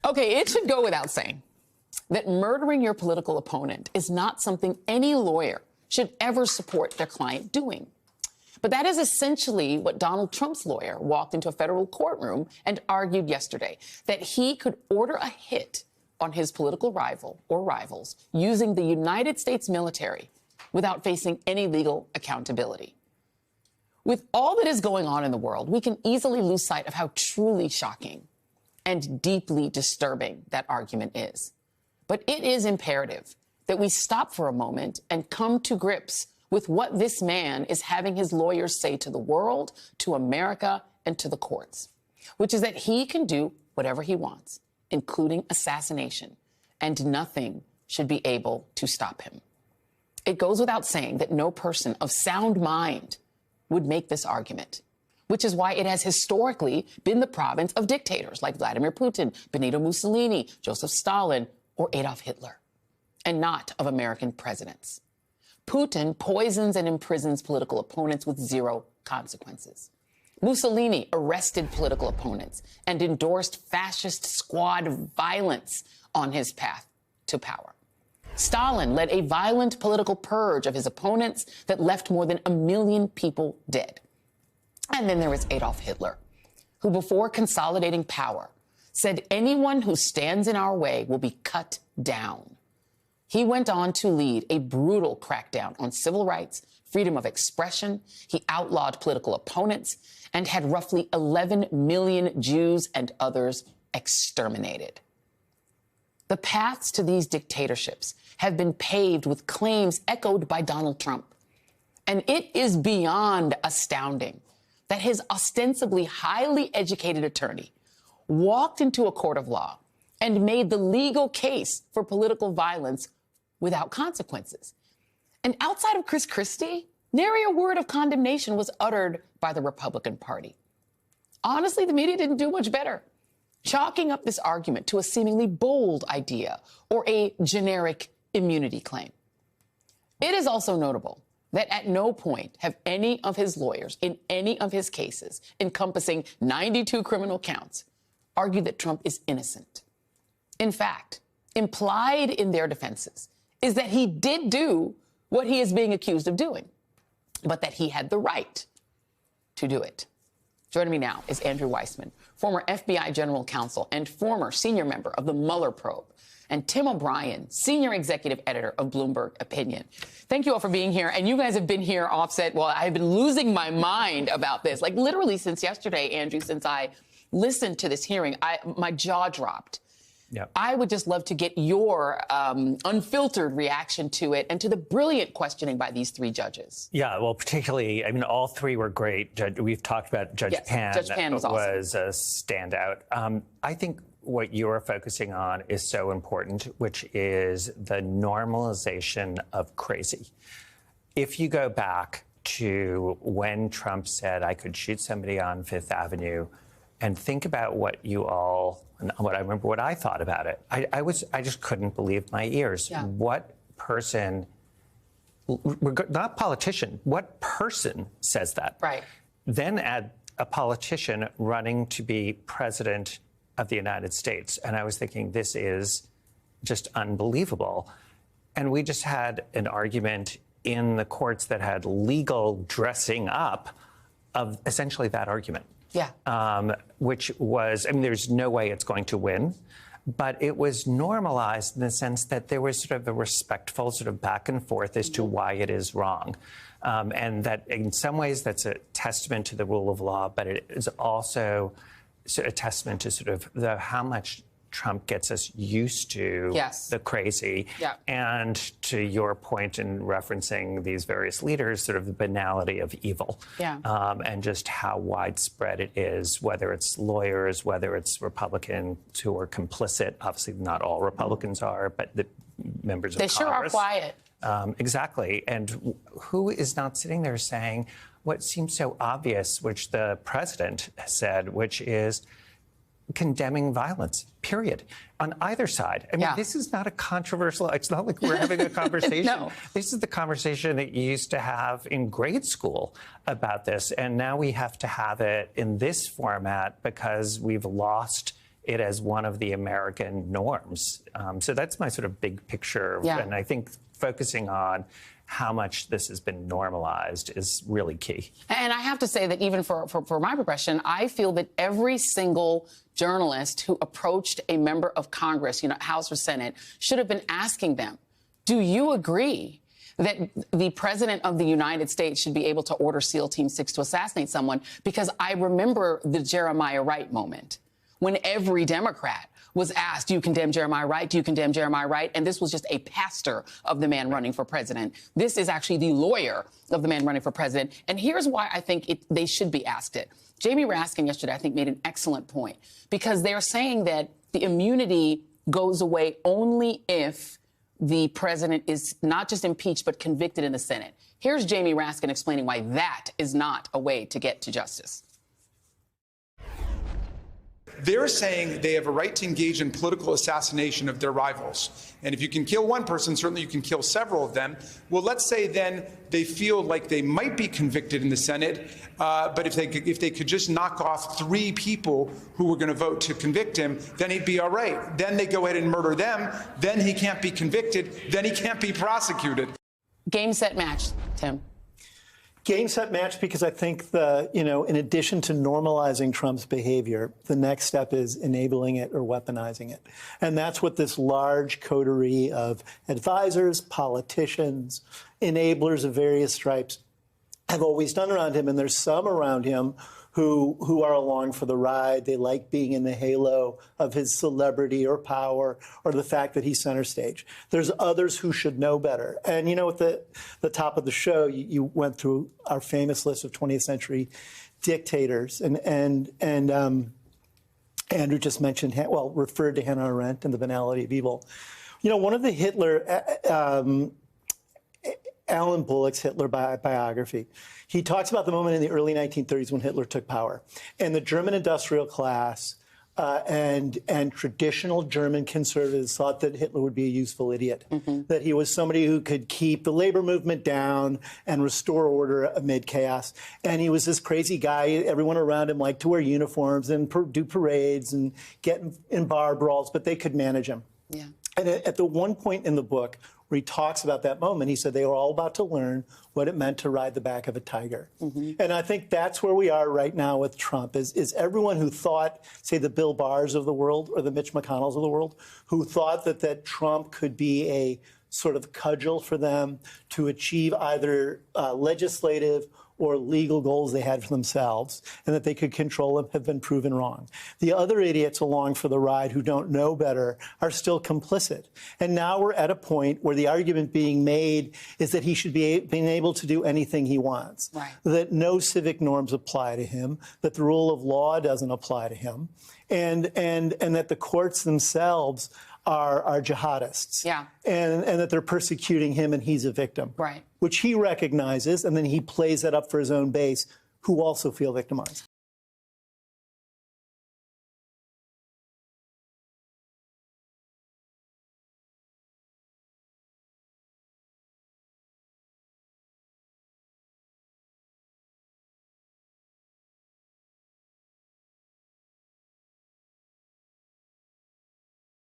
Okay, it should go without saying that murdering your political opponent is not something any lawyer should ever support their client doing. But that is essentially what Donald Trump's lawyer walked into a federal courtroom and argued yesterday, that he could order a hit on his political rival or rivals using the United States military without facing any legal accountability. With all that is going on in the world, we can easily lose sight of how truly shocking and deeply disturbing that argument is. But it is imperative that we stop for a moment and come to grips with what this man is having his lawyers say to the world, to America, and to the courts, which is that he can do whatever he wants, including assassination, and nothing should be able to stop him. It goes without saying that no person of sound mind would make this argument, which is why it has historically been the province of dictators like Vladimir Putin, Benito Mussolini, Joseph Stalin, or Adolf Hitler, and not of American presidents. Putin poisons and imprisons political opponents with zero consequences. Mussolini arrested political opponents and endorsed fascist squad violence on his path to power. Stalin led a violent political purge of his opponents that left more than 1 million people dead. And then there was Adolf Hitler, who before consolidating power said anyone who stands in our way will be cut down. He went on to lead a brutal crackdown on civil rights, freedom of expression. He outlawed political opponents and had roughly 11 million Jews and others exterminated. The paths to these dictatorships have been paved with claims echoed by Donald Trump. And it is beyond astounding that his ostensibly highly educated attorney walked into a court of law and made the legal case for political violence without consequences. And outside of Chris Christie, nary a word of condemnation was uttered by the Republican Party. Honestly, the media didn't do much better, chalking up this argument to a seemingly bold idea or a generic immunity claim. It is also notable that at no point have any of his lawyers in any of his cases encompassing 92 criminal counts argued that Trump is innocent. In fact, implied in their defenses is that he did do what he is being accused of doing, but that he had the right to do it. Joining me now is Andrew Weissmann, former FBI general counsel and former senior member of the Mueller probe, and Tim O'Brien, senior executive editor of Bloomberg Opinion. Thank you all for being here. And you guys have been here offset. Well, I've been losing my mind about this, like literally since yesterday, Andrew, since I listened to this hearing, my jaw dropped. Yep. I would just love to get your unfiltered reaction to it and to the brilliant questioning by these three judges. Yeah, well, particularly, I mean, all three were great. We've talked about Judge Pan. Judge Pan was awesome. Was a standout. I think what you're focusing on is so important, which is the normalization of crazy. If you go back to when Trump said I could shoot somebody on Fifth Avenue, and think about what you all, what I remember, what I thought about it. I just couldn't believe my ears. Yeah. What person, not politician, what person says that? Right. Then add a politician running to be president of the United States. And I was thinking, this is just unbelievable. And we just had an argument in the courts that had legal dressing up of essentially that argument. Yeah. Which was, I mean, there's no way it's going to win, but it was normalized in the sense that there was sort of a respectful sort of back and forth as to why it is wrong. And that in some ways that's a testament to the rule of law, but it is also a testament to sort of how much Trump gets us used to the crazy. Yeah. And to your point in referencing these various leaders, sort of the banality of evil. Yeah. And just how widespread it is, whether it's lawyers, whether it's Republicans who are complicit. Obviously, not all Republicans are, but the members of Congress. They sure are quiet. Exactly. And who is not sitting there saying what seems so obvious, which the president said, which is condemning violence, period, on either side. I mean, this is not a controversial, it's not like we're having a conversation. No. This is the conversation that you used to have in grade school about this. And now we have to have it in this format because we've lost it as one of the American norms. So that's my sort of big picture. Yeah. And I think focusing on how much this has been normalized is really key. And I have to say that even for my profession, I feel that every single journalist who approached a member of Congress, House or Senate, should have been asking them, do you agree that the president of the United States should be able to order SEAL Team 6 to assassinate someone? Because I remember the Jeremiah Wright moment when every Democrat was asked, do you condemn Jeremiah Wright? Do you condemn Jeremiah Wright? And this was just a pastor of the man running for president. This is actually the lawyer of the man running for president. And here's why I think they should be asked it. Jamie Raskin yesterday, I think, made an excellent point, because they're saying that the immunity goes away only if the president is not just impeached, but convicted in the Senate. Here's Jamie Raskin explaining why that is not a way to get to justice. They're saying they have a right to engage in political assassination of their rivals. And if you can kill one person, certainly you can kill several of them. Well, let's say then they feel like they might be convicted in the Senate, but if they could just knock off 3 people who were going to vote to convict him, then he'd be all right. Then they go ahead and murder them. Then he can't be convicted. Then he can't be prosecuted. Game, set, match, Tim. Game, set, match, because I think in addition to normalizing Trump's behavior, the next step is enabling it or weaponizing it. And that's what this large coterie of advisors, politicians, enablers of various stripes have always done around him. And there's some around him who are along for the ride. They like being in the halo of his celebrity or power or the fact that he's center stage. There's others who should know better. And, at the top of the show, you went through our famous list of 20th century dictators. And Andrew just mentioned, referred to Hannah Arendt and The Banality of Evil. One of the Alan Bullock's Hitler biography, he talks about the moment in the early 1930s when Hitler took power. And the German industrial class and traditional German conservatives thought that Hitler would be a useful idiot, that he was somebody who could keep the labor movement down and restore order amid chaos. And he was this crazy guy. Everyone around him liked to wear uniforms and do parades and get in bar brawls, but they could manage him. Yeah. And at the one point in the book where he talks about that moment, he said they were all about to learn what it meant to ride the back of a tiger. And I think that's where we are right now with Trump, is everyone who thought, say, the Bill Barrs of the world or the Mitch McConnells of the world, who thought that Trump could be a sort of cudgel for them to achieve either legislative or legal goals they had for themselves, and that they could control them, have been proven wrong. The other idiots along for the ride who don't know better are still complicit. And now we're at a point where the argument being made is that he should be being able to do anything he wants, right, that no civic norms apply to him, that the rule of law doesn't apply to him, and that the courts themselves are jihadists, and that they're persecuting him and he's a victim, right, which he recognizes, and then he plays that up for his own base, who also feel victimized.